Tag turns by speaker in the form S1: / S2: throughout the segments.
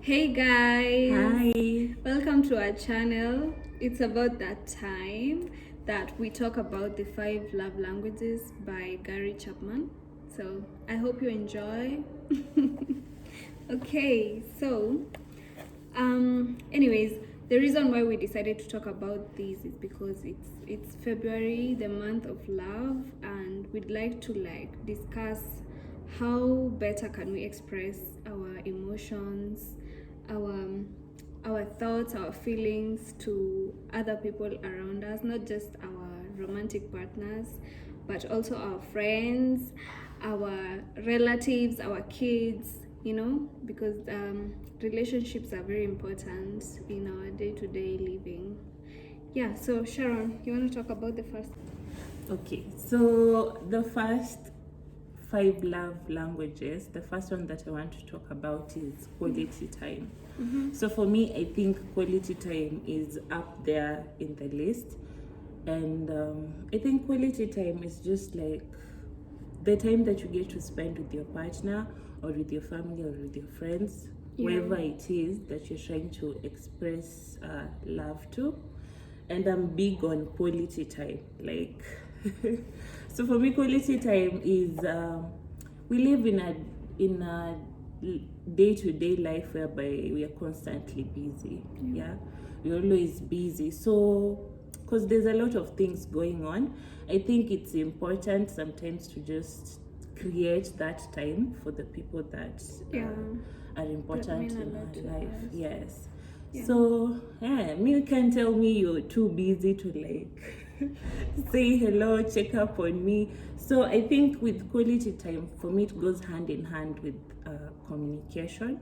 S1: Hey guys,
S2: Hi.
S1: welcome to our channel. It's about that time that we talk about the 5 love languages by Gary Chapman. So I hope you enjoy. Okay, so anyways, the reason why we decided to talk about this is because it's February, the month of love, and we'd like to discuss how better can we express our emotions, our our thoughts, our feelings to other people around us, not just our romantic partners, but also our friends, our relatives, our kids, because relationships are very important in our day-to-day living. Yeah, so Sharon, you want to talk about the first?
S2: Okay, so the first 5 love languages, the first one that I want to talk about is quality time. So for me, I think quality time is up there in the list. And I think quality time is just like the time that you get to spend with your partner or with your family or with your friends, wherever it is that you're trying to express love to. And I'm big on quality time. Like, so for me, quality time is we live in a day-to-day life whereby we are constantly busy. Yeah, we're always busy. So because there's a lot of things going on, I think it's important sometimes to just create that time for the people that are important in our life. Yes. So you can tell me you're too busy to like say hello, check up on me. So I think with quality time, for me, it goes hand in hand with communication.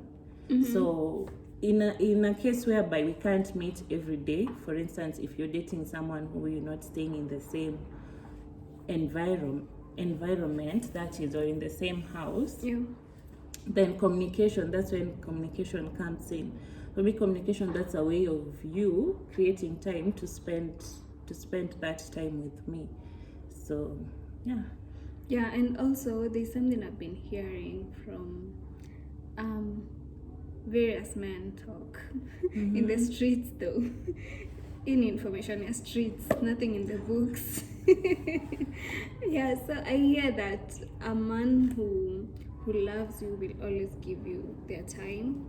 S2: So in a case whereby we can't meet every day, for instance, if you're dating someone who you're not staying in the same environment, that is, or in the same house, then communication, that's when communication comes in. For me, communication, that's a way of you creating time to spend that time with me. So
S1: yeah, and also there's something I've been hearing from various men talk in the streets, though. In information streets, nothing in the books. Yeah, so I hear that a man who loves you will always give you their time.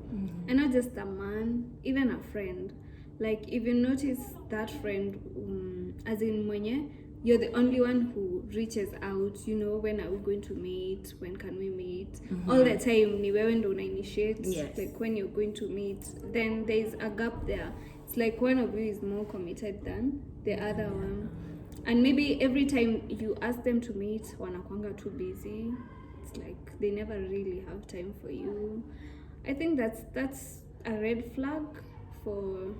S1: And not just a man, even a friend. Like, if you notice that friend, as in mwenye, you're the only one who reaches out, when are we going to meet, when can we meet, all the time ni wewe ndo una initiate. Like when you're going to meet, then there's a gap there. It's like one of you is more committed than the other one, and maybe every time you ask them to meet, wanakwanga too busy. It's like they never really have time for you. I think that's a red flag for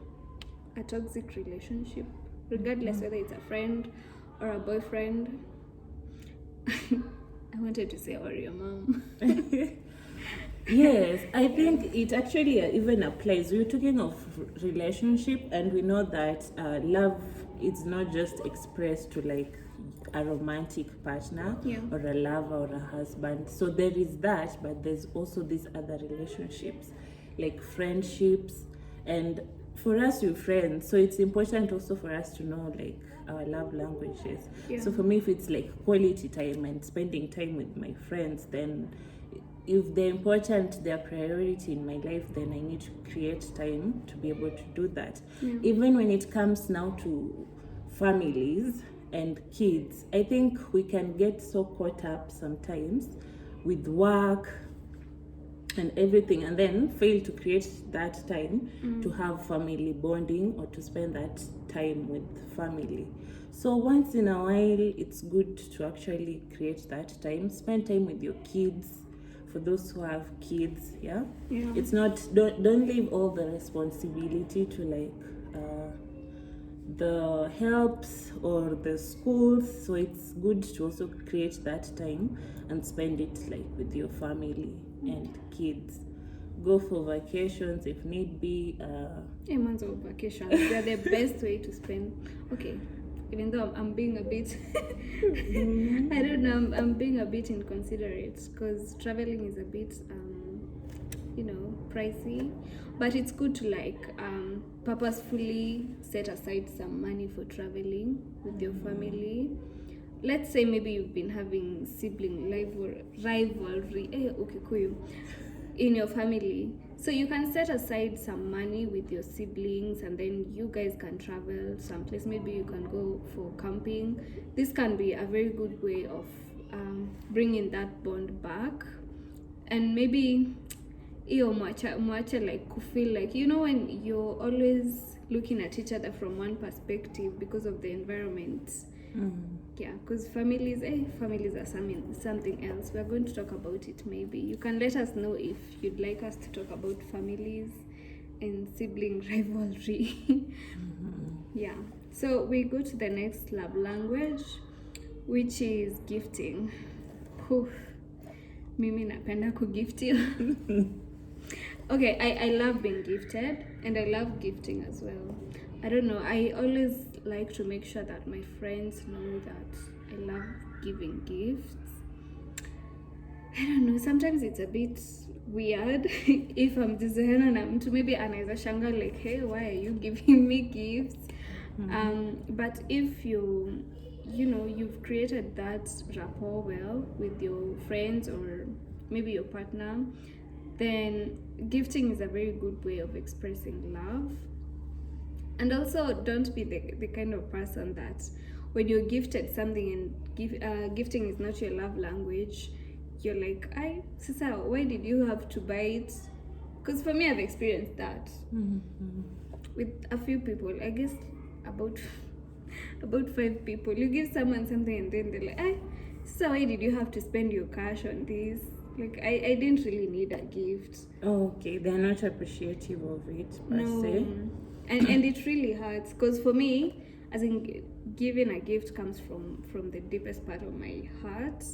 S1: a toxic relationship, regardless whether it's a friend or a boyfriend. I wanted to say, or your mom.
S2: Yes, I think it actually even applies. We're talking of relationship, and we know that love is not just expressed to like a romantic partner or a lover or a husband. So there is that, but there's also these other relationships like friendships. And for us, we're friends, so it's important also for us to know like our love languages. So for me, if it's like quality time and spending time with my friends, then if they're important, they're priority in my life, then I need to create time to be able to do that. Even when it comes now to families and kids, I think we can get so caught up sometimes with work and everything, and then fail to create that time to have family bonding or to spend that time with family. So once in a while, it's good to actually create that time, spend time with your kids. For those who have kids, it's not, don't leave all the responsibility to like the helps or the schools. So it's good to also create that time and spend it like with your family and kids. Go for vacations if need be.
S1: Months of vacations, they're the best way to spend. Okay, even though I'm being a bit I don't know, I'm being a bit inconsiderate, because traveling is a bit pricey, but it's good to like purposefully set aside some money for traveling with your family. Let's say maybe you've been having sibling rivalry in your family, so you can set aside some money with your siblings, and then you guys can travel someplace. Maybe you can go for camping. This can be a very good way of bringing that bond back. And maybe mwache like feel like, when you're always looking at each other from one perspective because of the environment. Yeah, because families are something else. We're going to talk about it. Maybe you can let us know if you'd like us to talk about families and sibling rivalry. Yeah, so we go to the next love language, which is gifting. Mimi napenda kugiftiwa. Okay, I love being gifted, and I love gifting as well. I don't know, I always like to make sure that my friends know that I love giving gifts. I don't know, sometimes it's a bit weird if I'm designing na mtu, maybe anaweza shanga like, hey, why are you giving me gifts? But if you've created that rapport well with your friends or maybe your partner, then gifting is a very good way of expressing love. And also, don't be the kind of person that when you're gifted something and gifting is not your love language, you're like, Sisa, why did you have to buy it? Because for me, I've experienced that with a few people. I guess about 5 people. You give someone something and then they're like, Sisa, why did you have to spend your cash on this? Like, I didn't really need a gift.
S2: Okay, they're not appreciative of it per se.
S1: And it really hurts, because for me, I think giving a gift comes from the deepest part of my heart,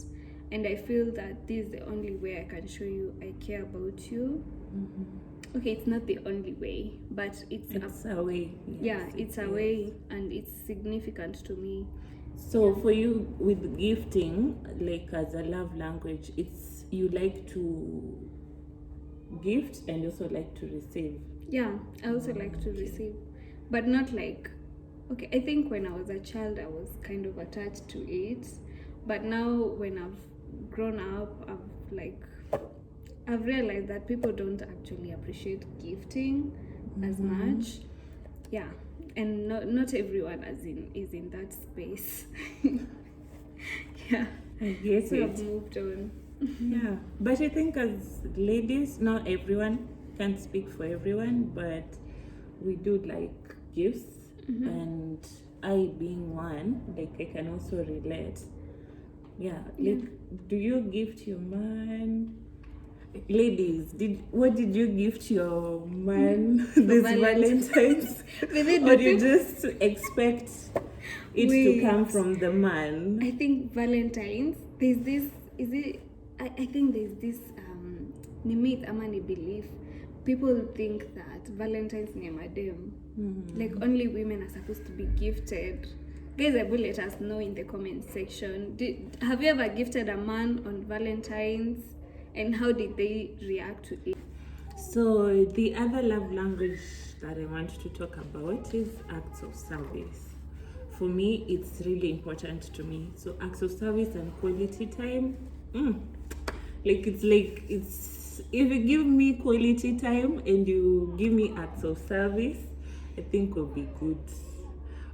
S1: and I feel that this is the only way I can show you I care about you. Okay, it's not the only way, but it's
S2: a way.
S1: Yes, it's a way, and it's significant to me.
S2: So for you, with gifting, like as a love language, it's you like to gift and also like to receive.
S1: Yeah, I also like to receive, but not like, okay, I think when I was a child, I was kind of attached to it, but now when I've grown up, I've realized that people don't actually appreciate gifting as much. Yeah, and not everyone is in that space. Yeah,
S2: I get
S1: so
S2: it.
S1: I've moved on.
S2: Yeah, but I think as ladies, not everyone, can't speak for everyone, but we do like gifts, and I being one, like I can also relate. Yeah, like do you gift your man? Ladies, what did you gift your man this Valentine's? Or do you just expect it to come from the man?
S1: I think Valentine's, there's this, I think there's this myth amani belief. People think that Valentine's ni madem. Like only women are supposed to be gifted. Guys, I will let us know in the comment section. Have you ever gifted a man on Valentine's? And how did they react to it?
S2: So the other love language that I want to talk about is acts of service. For me, it's really important to me. So acts of service and quality time, it's if you give me quality time and you give me acts of service, I think will be good.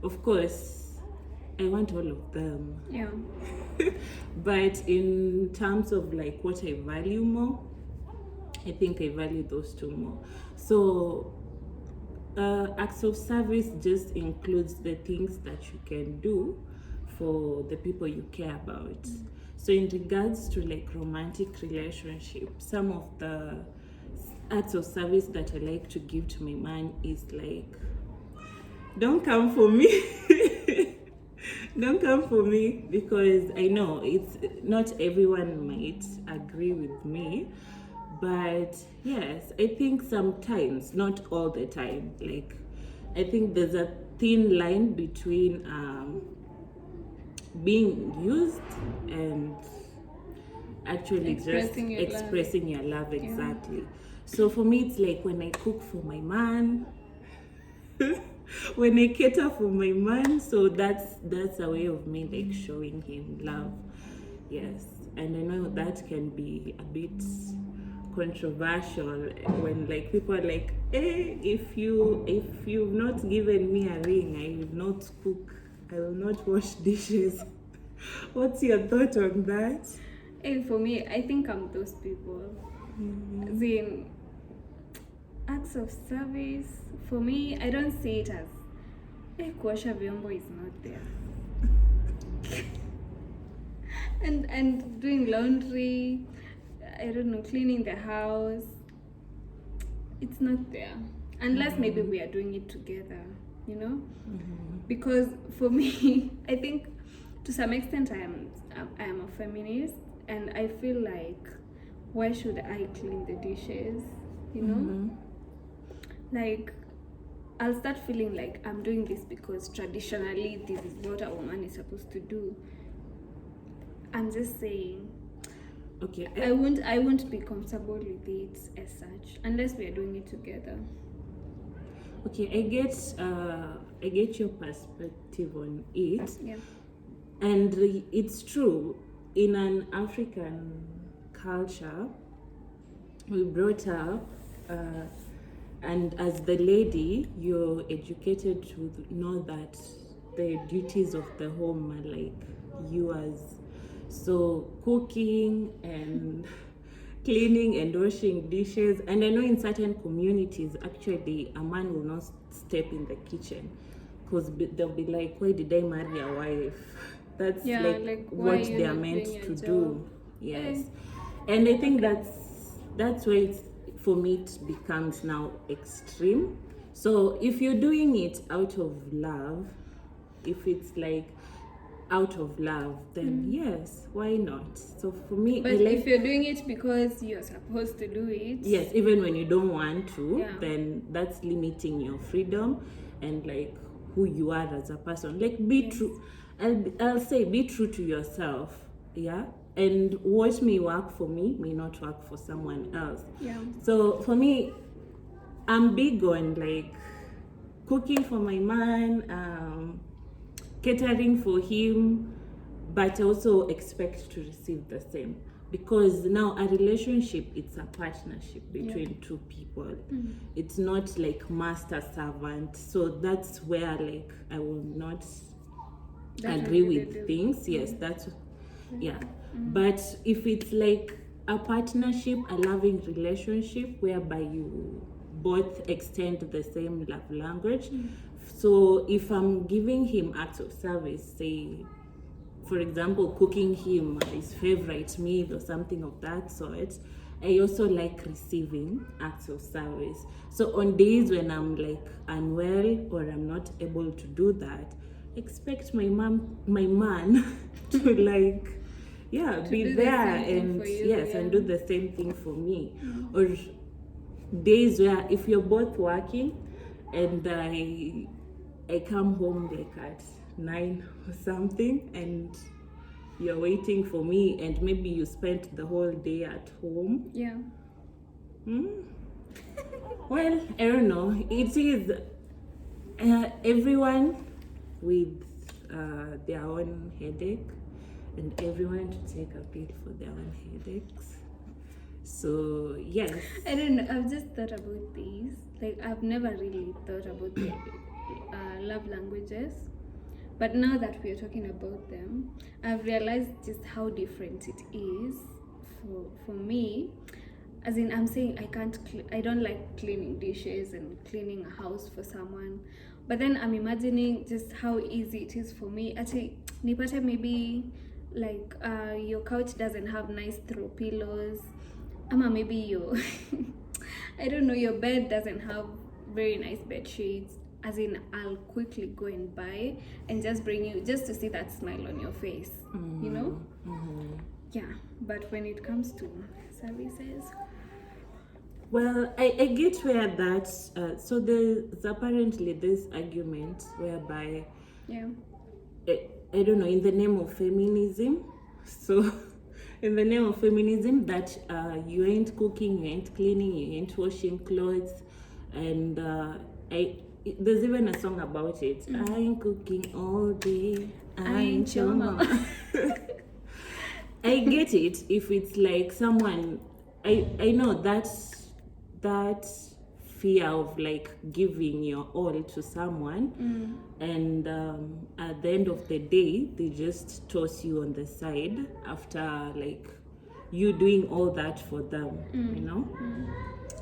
S2: Of course, I want all of them.
S1: Yeah.
S2: But in terms of like what I value more, I think I value those two more. So acts of service just includes the things that you can do for the people you care about. So in regards to like romantic relationships, some of the acts of service that I like to give to my man is like, don't come for me. Don't come for me, because I know it's not everyone might agree with me, but yes, I think sometimes, not all the time, like I think there's a thin line between being used and actually expressing your love. Exactly. So for me, it's like when I cook for my man, when I cater for my man. So that's a way of me like showing him love. Yes, and I know that can be a bit controversial when like people are like, hey, if you've not given me a ring, I will not cook, I will not wash dishes. What's your thought on that?
S1: And for me, I think I'm those people. As in, acts of service, for me, I don't see it as, hey, kuosha vyombo is not there. and doing laundry, I don't know, cleaning the house, it's not there. Unless maybe we are doing it together, you know? Because for me, I think to some extent I am a feminist, and I feel like, why should I clean the dishes, you know? Like, I'll start feeling like I'm doing this because traditionally this is what a woman is supposed to do. I'm just saying,
S2: Okay.
S1: I won't be comfortable with it as such unless we are doing it together.
S2: Okay, I get your perspective on it.
S1: Yeah.
S2: And it's true, in an African culture, we brought up, and as the lady, you're educated to know that the duties of the home are like yours. So cooking and cleaning and washing dishes. And I know in certain communities, actually, a man will not step in the kitchen because they'll be like, why did I marry a wife? That's like what they are meant to do. Yes. And I think that's where it's, for me, it becomes now extreme. So if you're doing it out of love, if it's like out of love, then yes, why not? So for me,
S1: But if you're doing it because you're supposed to do it,
S2: yes, even when you don't want to,
S1: Yeah.
S2: then that's limiting your freedom and like who you are as a person. Like be true. I'll say be true to yourself. Yeah. And what may work for me may not work for someone else.
S1: Yeah.
S2: So for me, I'm big on like cooking for my man, catering for him, but also expect to receive the same. Because now a relationship, it's a partnership between two people. It's not like master servant. So that's where like I will not agree with things. Yes, that's yeah. But if it's like a partnership, a loving relationship whereby you both extend the same love language. So if I'm giving him acts of service, say for example cooking him his favorite meal or something of that sort, I also like receiving acts of service. So on days when I'm like unwell or I'm not able to do that, expect my man to like be there and and do the same thing for me. Or days where if you're both working and I come home like at 9 or something and you're waiting for me and maybe you spent the whole day at home.
S1: Yeah.
S2: Well, I don't know. It is everyone with their own headache and everyone to take a pill for their own headaches. So, yes.
S1: I don't know. I've just thought about these. Like, I've never really thought about the love languages. But now that we're talking about them, I've realized just how different it is for me. As in, I'm saying I don't like cleaning dishes and cleaning a house for someone. But then I'm imagining just how easy it is for me. Actually, nipate maybe like your couch doesn't have nice throw pillows. Ama maybe your I don't know, your bed doesn't have very nice bed sheets. As in, I'll quickly go and buy and just bring you just to see that smile on your face, you know? Yeah, but when it comes to services,
S2: well, I get where that so there's apparently this argument whereby
S1: yeah,
S2: I don't know, in the name of feminism, so in the name of feminism that you ain't cooking, you ain't cleaning, you ain't washing clothes, and there's even a song about it. I ain't cooking all day. I ain't your mama. I get it if it's like someone. I know that fear of like giving your all to someone, and at the end of the day they just toss you on the side after like you doing all that for them, you know.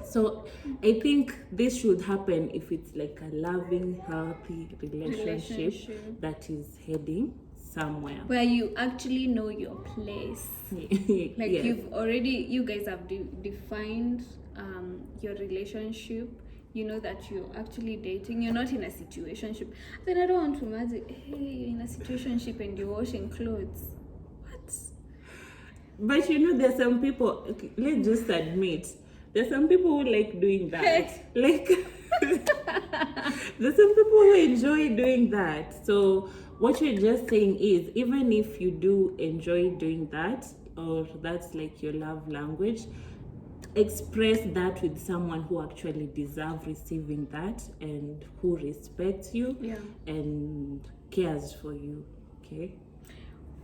S2: So I think this should happen if it's like a loving, healthy relationship that is heading somewhere
S1: where you actually know your place. Like
S2: yes.
S1: you guys have defined your relationship. You know that you're actually dating. You're not in a situationship. Then I don't want to imagine, hey, you're in a situationship and you're washing clothes. What?
S2: But you know, there's some people, okay, let's just admit, there's some people who like doing that. Like, there's some people who enjoy doing that. So what you're just saying is, even if you do enjoy doing that, or that's like your love language, express that with someone who actually deserves receiving that and who respects you and cares for you. Okay?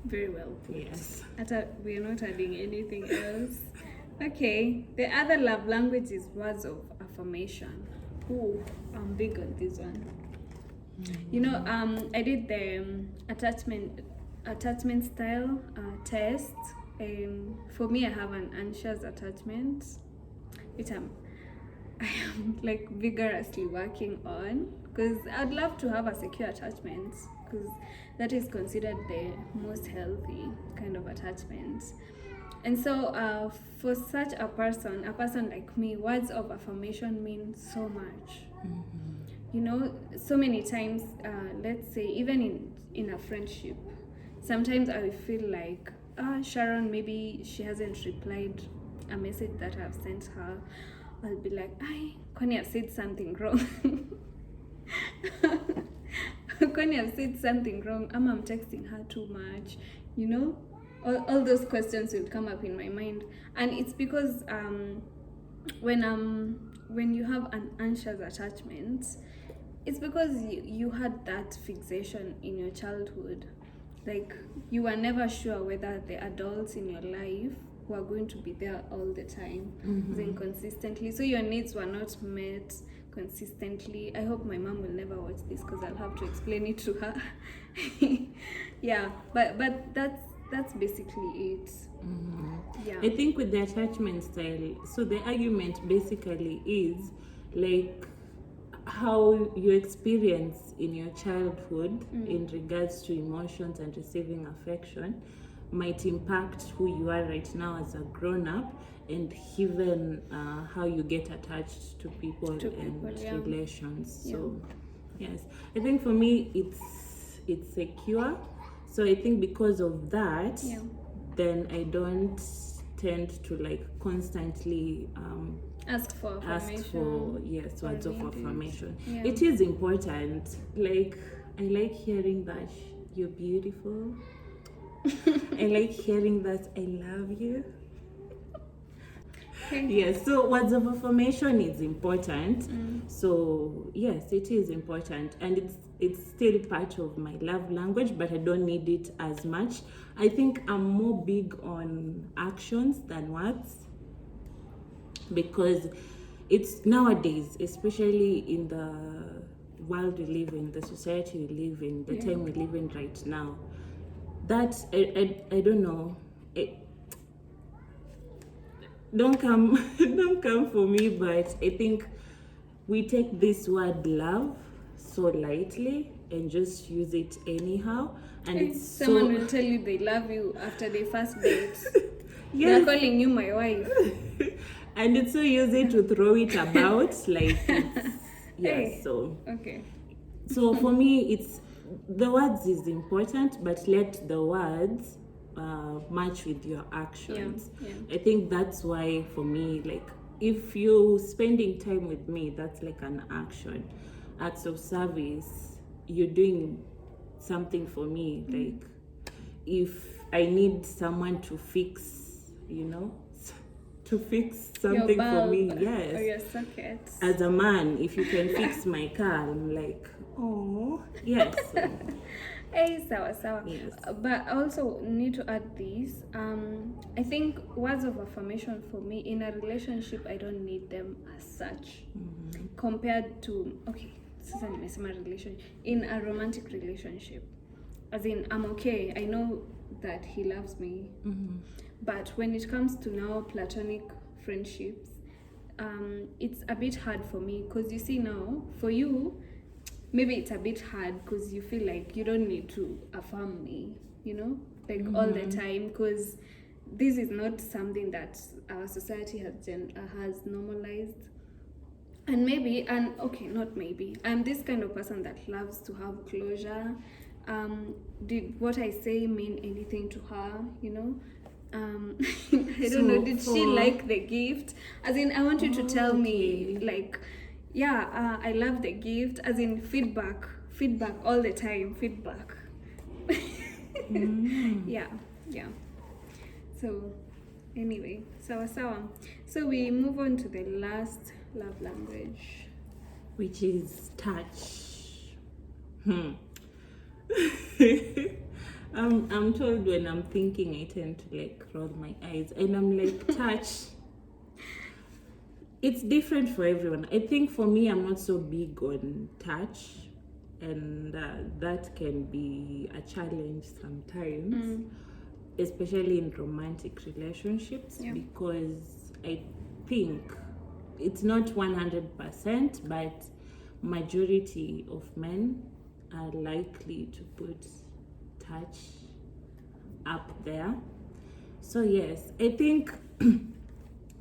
S1: Very well put.
S2: Yes.
S1: We're not adding anything else. Okay. The other love language is words of affirmation. Ooh, I'm big on this one. You know, I did the attachment style test. For me, I have an anxious attachment, which I am like vigorously working on, because I'd love to have a secure attachment, because that is considered the most healthy kind of attachment. And so for such a person like me, words of affirmation mean so much. You know, so many times, let's say even in a friendship, sometimes I feel like, Sharon, maybe she hasn't replied a message that I've sent her. I'll be like, Connie, I've said something wrong. Connie, I've said something wrong. I'm texting her too much. You know, all those questions will come up in my mind. And it's because when you have an anxious attachment, it's because you had that fixation in your childhood. Like, you were never sure whether the adults in your life were going to be there all the time, then consistently. So your needs were not met consistently. I hope my mom will never watch this, because I'll have to explain it to her. Yeah, but that's basically it. Yeah.
S2: I think with the attachment style, so the argument basically is like how you experience in your childhood in regards to emotions and receiving affection might impact who you are right now as a grown-up, and even how you get attached to people and relations. So yes, I think for me it's secure. So I think because of that, then I don't tend to like constantly
S1: ask for
S2: words of affirmation. It is important. Like, I like hearing that you're beautiful. I like hearing that I love you. Yes, so words of affirmation is important. So yes, it is important, and it's still part of my love language, but I don't need it as much. I think I'm more big on actions than words, because it's nowadays, especially in the world we live in, the society we live in, the time we live in right now, that I don't know. Don't come for me, but I think we take this word love so lightly and just use it anyhow, and
S1: someone will tell you they love you after their first date. They're calling you my wife.
S2: And it's so easy to throw it about like it's, so okay. So for me, it's the words is important, but let the words match with your actions. I think that's why for me, like, if you spending time with me, that's like an action. Acts of service, you're doing something for me, like if I need someone to fix, to fix something for me, yes.
S1: Or your sockets.
S2: As a man, if you can fix my car, I'm like, oh, yes.
S1: Hey, sawa.
S2: Yes.
S1: But also need to add this. I think words of affirmation for me in a relationship, I don't need them as such. Compared to in a romantic relationship, as in I'm okay. I know that he loves me. But when it comes to now platonic friendships, it's a bit hard for me because you see now for you. Maybe it's a bit hard because you feel like you don't need to affirm me, all the time, because this is not something that our society has normalized. And I'm this kind of person that loves to have closure. Did what I say mean anything to her, I don't know, did she like the gift? As in, I want you to tell me, like, I love the gift, as in feedback all the time, feedback. Yeah. So anyway, sawa. So we move on to the last love language,
S2: which is touch. I'm told when I'm thinking I tend to like roll my eyes, and I'm like, touch. It's different for everyone. I think for me, I'm not so big on touch, and that can be a challenge sometimes, especially in romantic relationships, because I think it's not 100%, but majority of men are likely to put touch up there. So yes, I think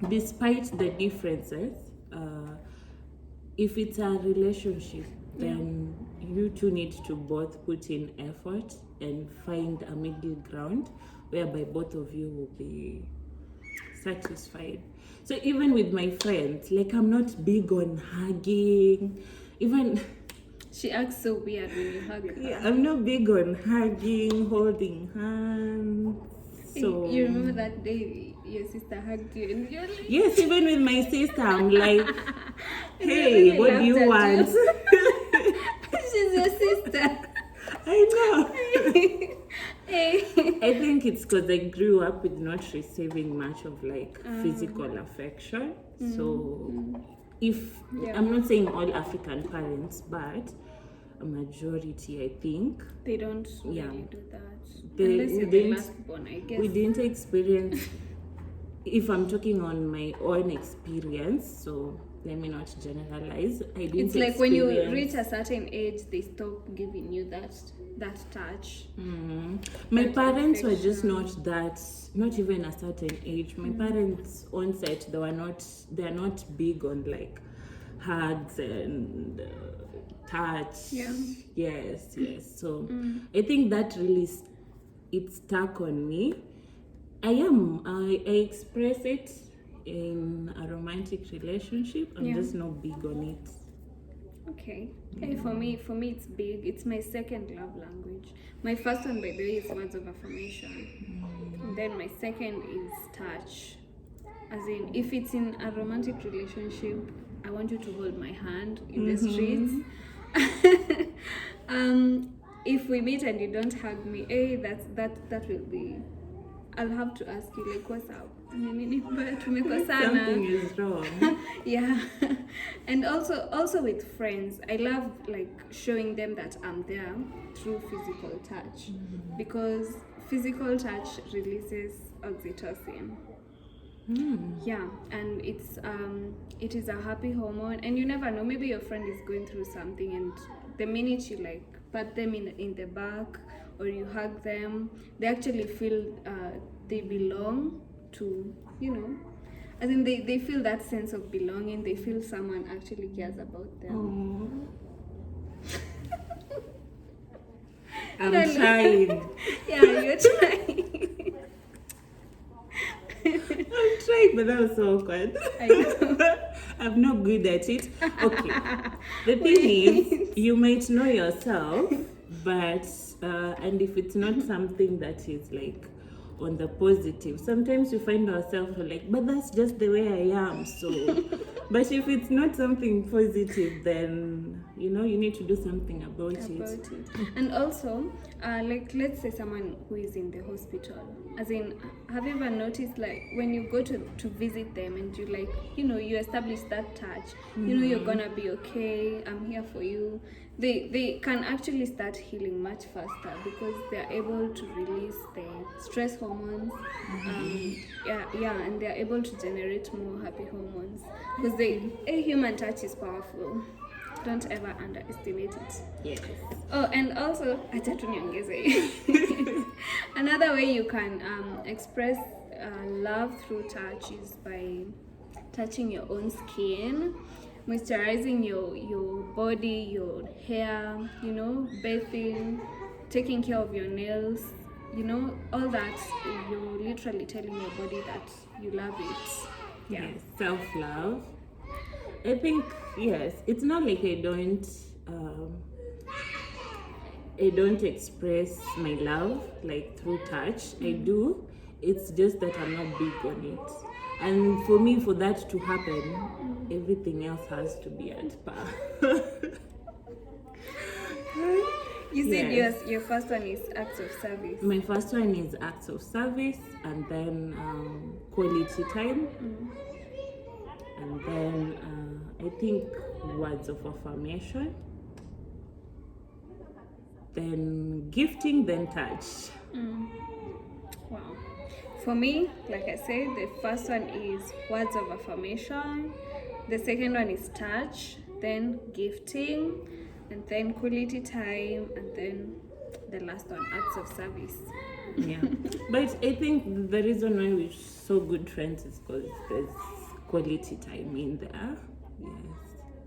S2: despite the differences, if it's a relationship, then you two need to both put in effort and find a middle ground whereby both of you will be satisfied. So even with my friends, like, I'm not big on hugging. Even
S1: she acts so weird when you hug her.
S2: Yeah, I'm not big on hugging, holding hands. So
S1: you remember that day your sister hugged you and you're like,
S2: yes, even with my sister, I'm like, hey, what do you want?
S1: She's your sister.
S2: I know. I think it's because I grew up with not receiving much of like physical affection. So I'm not saying all African parents, but a majority, I think,
S1: they don't really do that.
S2: Unless
S1: you're the last born, I guess.
S2: We didn't experience, if I'm talking on my own experience, so let me not generalize.
S1: It's like when you reach a certain age, they stop giving you that touch.
S2: My parents were just not even a certain age. My parents onset, they're not big on like hugs and touch. Yes. So I think that really it stuck on me. I express it in a romantic relationship. I'm just not big on it.
S1: Okay. Hey, for me it's big. It's my second love language. My first one, by the way, is words of affirmation. And then my second is touch. As in, if it's in a romantic relationship, I want you to hold my hand in the streets. If we meet and you don't hug me, that will be. I'll have to ask you, like, what's up?
S2: Something is wrong.
S1: Yeah. And also with friends, I love like showing them that I'm there through physical touch, because physical touch releases oxytocin. Yeah, and it is a happy hormone, and you never know, maybe your friend is going through something, and the minute you like pat them in the back or you hug them, they actually feel they belong to, as in they feel that sense of belonging. They feel someone actually cares about them.
S2: I'm trying.
S1: Yeah, you're trying.
S2: I'm trying, but that was so awkward.
S1: I know.
S2: I'm not good at it. Okay. The thing is, you might know yourself But and if it's not something that is like on the positive, sometimes we find ourselves like, but that's just the way I am. So but if it's not something positive, then you need to do something about it.
S1: And also, like, let's say someone who is in the hospital, as in, have you ever noticed, like, when you go to visit them and you, like, you establish that touch, you're gonna be okay, I'm here for you, they can actually start healing much faster because they're able to release the stress hormones. And they're able to generate more happy hormones because a human touch is powerful. Don't ever underestimate it.
S2: Yes.
S1: Oh, and also, acha tu niongeze. Another way you can express love through touch is by touching your own skin, moisturizing your body, your hair, bathing, taking care of your nails, all that. You're literally telling your body that you love it. Yeah.
S2: Yes, self-love. I think, yes, it's not like I don't express my love like through touch. I do. It's just that I'm not big on it. And for me, for that to happen, everything else has to be at par.
S1: You said your first one is acts of service.
S2: My first one is acts of service, and then quality time. And then I think words of affirmation, then gifting, then touch.
S1: Wow. For me, like I said, the first one is words of affirmation, the second one is touch, then gifting, and then quality time, and then the last one, acts of service.
S2: Yeah. But I think the reason why we're so good friends is because there's quality time in there. Yes.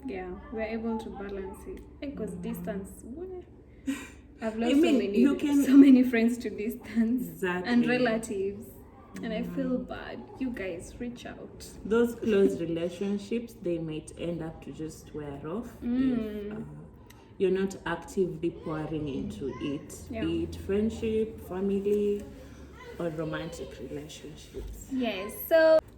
S1: Yeah, we're able to balance it because distance. I've lost so many friends to distance.
S2: Exactly.
S1: And relatives, and I feel bad. You guys reach out.
S2: Those close relationships, they might end up to just wear off if you're not actively pouring into it, be it friendship, family, or romantic relationships.
S1: Yes.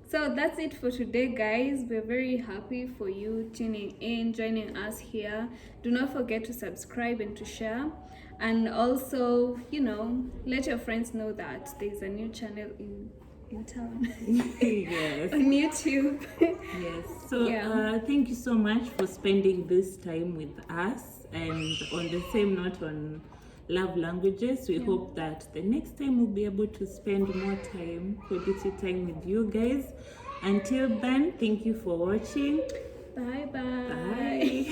S1: So that's it for today, guys. We're very happy for you tuning in, joining us here. Do not forget to subscribe and to share, and also let your friends know that there's a new channel in town.
S2: Yes.
S1: On YouTube.
S2: Yes. So thank you so much for spending this time with us, and on the same note on love languages, we hope that the next time we'll be able to spend more time, quality time with you guys. Until then, thank you for watching.
S1: Bye.
S2: Bye.